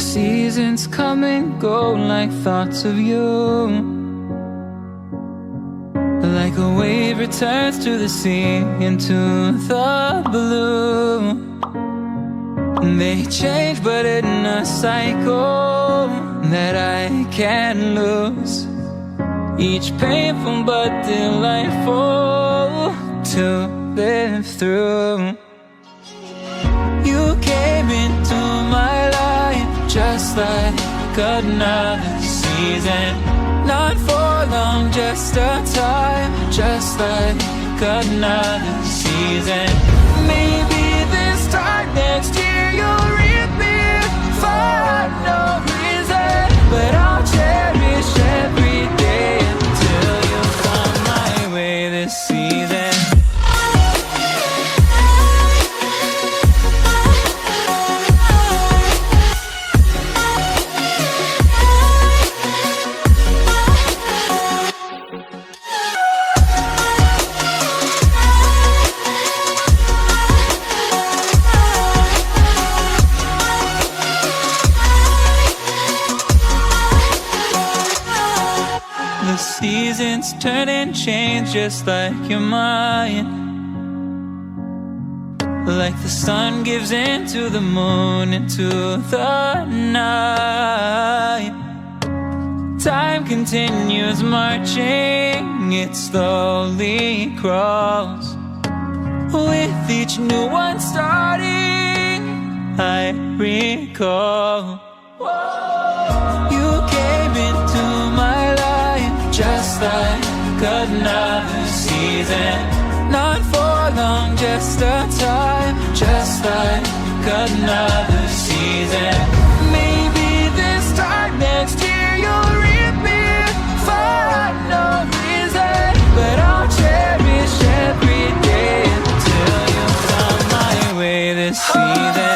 seasons come and go like thoughts of you. Like a wave returns to the sea, into the blue. They change but in a cycle that I can't lose. Each painful but delightful to live through. You came into my life just like another season. Not for long, just a time, just like another season. Maybe this time next year you'll reap me for no reason, but I'll cherish every day until you come my way this season. The seasons turn and change just like your mind. Like the sun gives into the moon, into the night. Time continues marching, it slowly crawls. With each new one starting, I recall. You came into my life just like another season. Not for long, just a time, just like another season. Maybe this time next year you'll reap me for no reason, but I'll cherish every day until you come my way this season.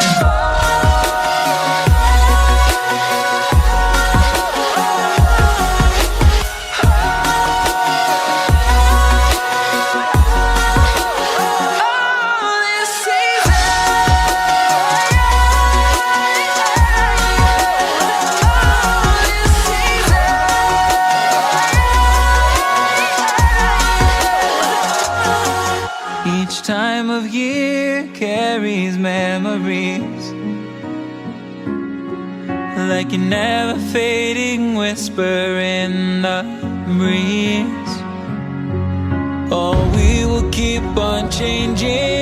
Each time of year carries memories, like a never fading whisper in the breeze. Oh, we will keep on changing